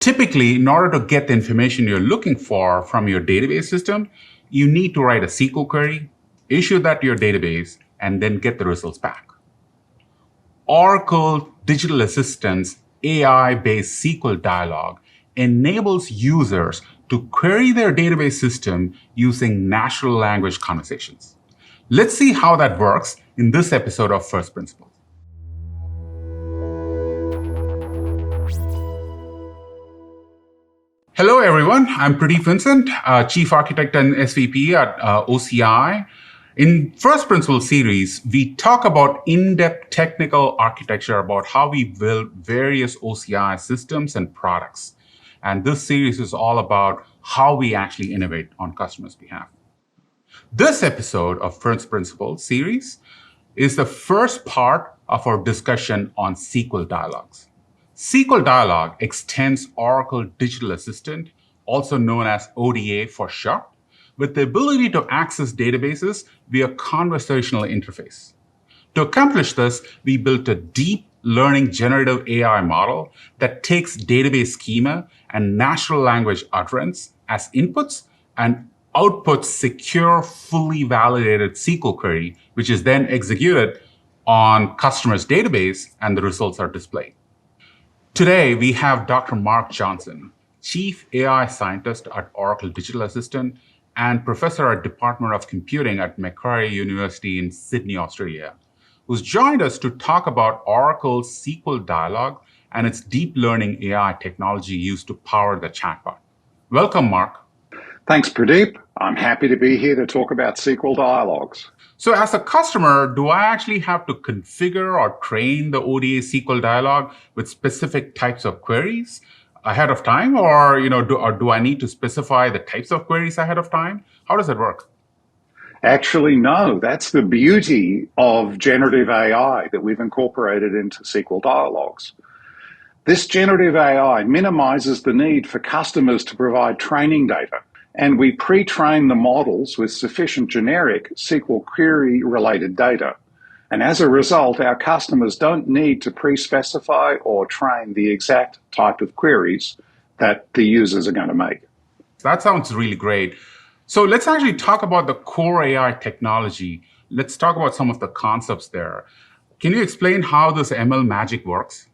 Typically, in order to get the information you're looking for from your database system, you need to write a SQL query, issue that to your database, and then get the results back. Oracle Digital Assistant's AI-based SQL dialog enables users to query their database system using natural language conversations. Let's see how that works in this episode of First Principles. Hello, everyone. I'm Pradeep Vincent, Chief Architect and SVP at OCI. In First Principles series, we talk about in-depth technical architecture about how we build various OCI systems and products. And this series is all about how we actually innovate on customers' behalf. This episode of First Principles series is the first part of our discussion on SQL Dialogs. SQL Dialog extends Oracle Digital Assistant, also known as ODA for short, with the ability to access databases via conversational interface. To accomplish this, we built a deep learning generative AI model that takes database schema and natural language utterance as inputs and outputs secure, fully validated SQL query, which is then executed on customer's database, and the results are displayed. Today, we have Dr. Mark Johnson, Chief AI Scientist at Oracle Digital Assistant and Professor at Department of Computing at Macquarie University in Sydney, Australia, who's joined us to talk about Oracle's SQL Dialog and its deep learning AI technology used to power the chatbot. Welcome, Mark. Thanks, Pradeep. I'm happy to be here to talk about SQL Dialogs. So as a customer, do I actually have to configure or train the ODA SQL dialog with specific types of queries ahead of time? Or, do I need to specify the types of queries ahead of time? How does it work? Actually, no. That's the beauty of generative AI that we've incorporated into SQL Dialogs. This generative AI minimizes the need for customers to provide training data. And we pre-train the models with sufficient generic SQL query-related data. And as a result, our customers don't need to pre-specify or train the exact type of queries that the users are going to make. That sounds really great. So let's actually talk about the core AI technology. Let's talk about some of the concepts there. Can you explain how this ML magic works?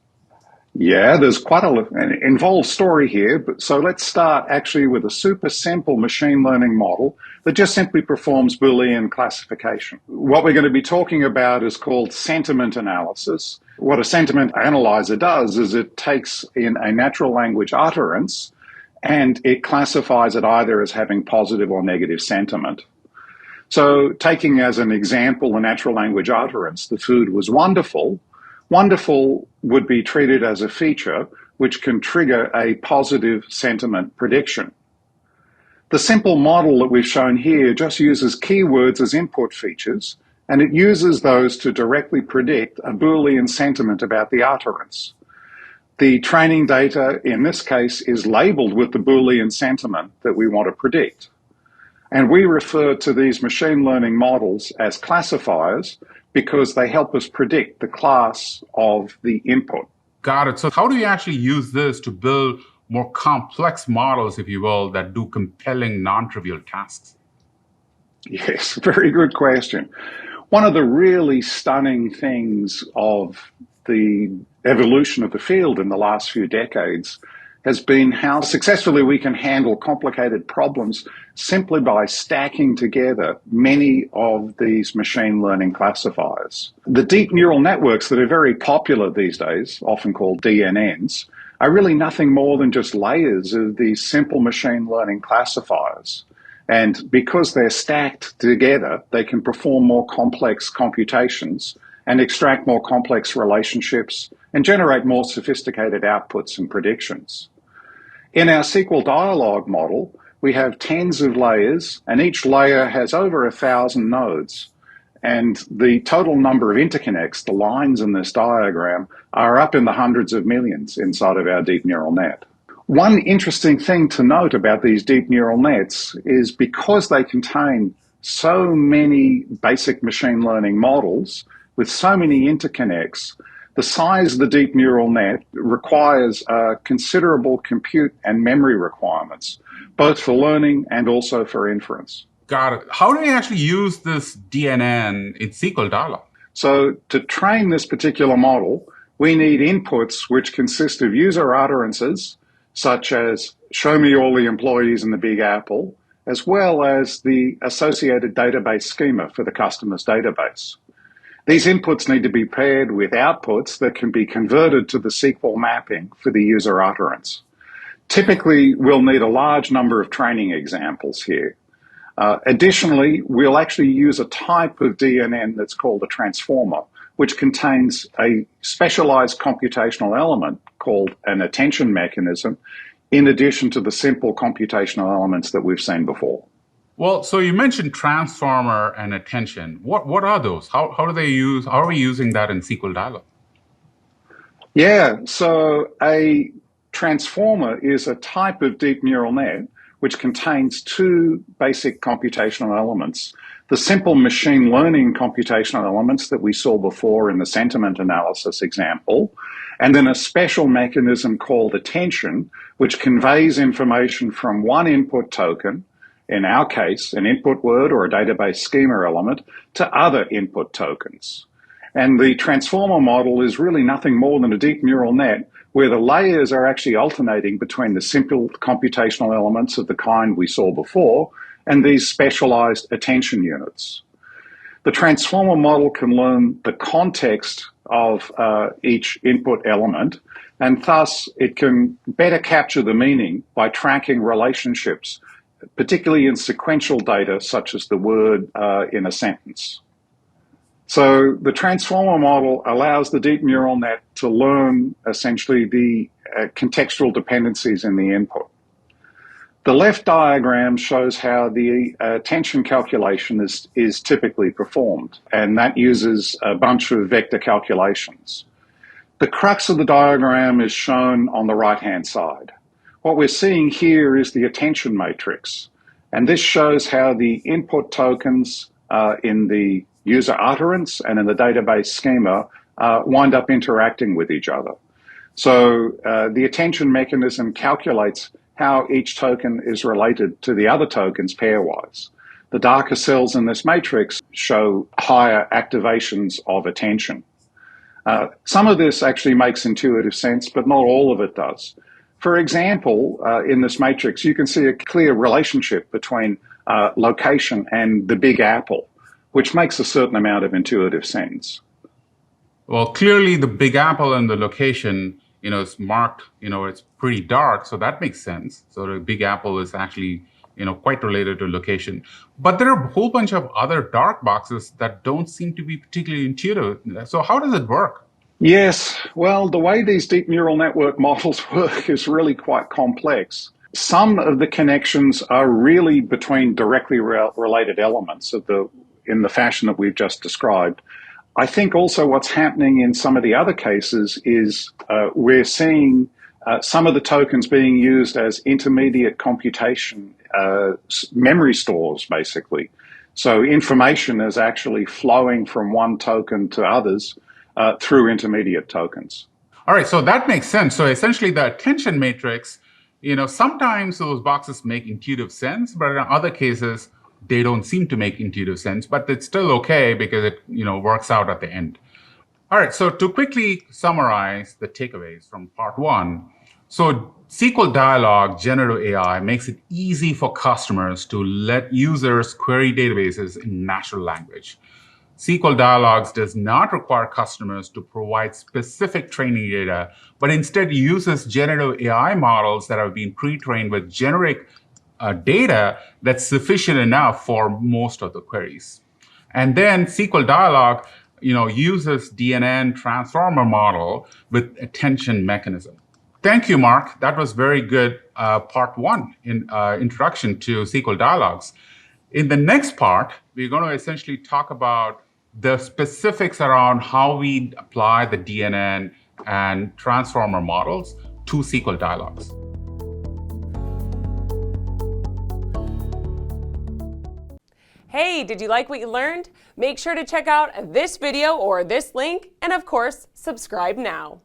Yeah, there's quite an involved story here, but so let's start actually with a super simple machine learning model that just simply performs Boolean classification. What we're going to be talking about is called sentiment analysis. What a sentiment analyzer does is it takes in a natural language utterance and it classifies it either as having positive or negative sentiment. So taking as an example the natural language utterance, the food was wonderful. Wonderful would be treated as a feature which can trigger a positive sentiment prediction. The simple model that we've shown here just uses keywords as input features, and it uses those to directly predict a Boolean sentiment about the utterance. The training data in this case is labeled with the Boolean sentiment that we want to predict. And we refer to these machine learning models as classifiers because they help us predict the class of the input. Got it. So how do you actually use this to build more complex models, if you will, that do compelling, non-trivial tasks? Yes, very good question. One of the really stunning things of the evolution of the field in the last few decades has been how successfully we can handle complicated problems simply by stacking together many of these machine learning classifiers. The deep neural networks that are very popular these days, often called DNNs, are really nothing more than just layers of these simple machine learning classifiers. And because they're stacked together, they can perform more complex computations and extract more complex relationships and generate more sophisticated outputs and predictions. In our SQL Dialog model, we have tens of layers, and each layer has over 1,000 nodes. And the total number of interconnects, the lines in this diagram, are up in the hundreds of millions inside of our deep neural net. One interesting thing to note about these deep neural nets is because they contain so many basic machine learning models with so many interconnects, The size of the deep neural net requires considerable compute and memory requirements, both for learning and also for inference. Got it. How do we actually use this DNN in SQL Dialog? So to train this particular model, we need inputs which consist of user utterances, such as show me all the employees in the Big Apple, as well as the associated database schema for the customer's database. These inputs need to be paired with outputs that can be converted to the SQL mapping for the user utterance. Typically, we'll need a large number of training examples here. Additionally, we'll actually use a type of DNN that's called a transformer, which contains a specialized computational element called an attention mechanism, in addition to the simple computational elements that we've seen before. Well, so you mentioned transformer and attention. What are those? How do they use? How are we using that in SQL Dialog? Yeah, so a transformer is a type of deep neural net which contains two basic computational elements. The simple machine learning computational elements that we saw before in the sentiment analysis example, and then a special mechanism called attention, which conveys information from one input token, in our case, an input word or a database schema element, to other input tokens. And the transformer model is really nothing more than a deep neural net where the layers are actually alternating between the simple computational elements of the kind we saw before and these specialized attention units. The transformer model can learn the context of each input element, and thus it can better capture the meaning by tracking relationships, particularly in sequential data such as the word in a sentence. So the transformer model allows the deep neural net to learn essentially the contextual dependencies in the input. The left diagram shows how the attention calculation is typically performed, and that uses a bunch of vector calculations. The crux of the diagram is shown on the right-hand side. What we're seeing here is the attention matrix, and this shows how the input tokens in the user utterance and in the database schema wind up interacting with each other. So the attention mechanism calculates how each token is related to the other tokens pairwise. The darker cells in this matrix show higher activations of attention. Some of this actually makes intuitive sense, but not all of it does. For example, in this matrix, you can see a clear relationship between location and the Big Apple, which makes a certain amount of intuitive sense. Well, clearly the Big Apple and the location, is marked, it's pretty dark, so that makes sense. So the Big Apple is actually, quite related to location. But there are a whole bunch of other dark boxes that don't seem to be particularly intuitive. So how does it work? Yes, well, the way these deep neural network models work is really quite complex. Some of the connections are really between directly related elements in the fashion that we've just described. I think also what's happening in some of the other cases is we're seeing some of the tokens being used as intermediate computation memory stores, basically. So information is actually flowing from one token to others through intermediate tokens. All right, so that makes sense. So essentially the attention matrix, sometimes those boxes make intuitive sense, but in other cases, they don't seem to make intuitive sense, but it's still okay because it works out at the end. All right, so to quickly summarize the takeaways from part one, so SQL Dialog Generative AI makes it easy for customers to let users query databases in natural language. SQL Dialogs does not require customers to provide specific training data, but instead uses generative AI models that have been pre-trained with generic data that's sufficient enough for most of the queries. And then SQL Dialog, uses DNN transformer model with attention mechanism. Thank you, Mark. That was very good part one in introduction to SQL Dialogs. In the next part, we're going to essentially talk about the specifics around how we apply the DNN and transformer models to SQL Dialogs. Hey, did you like what you learned? Make sure to check out this video or this link, and of course, subscribe now.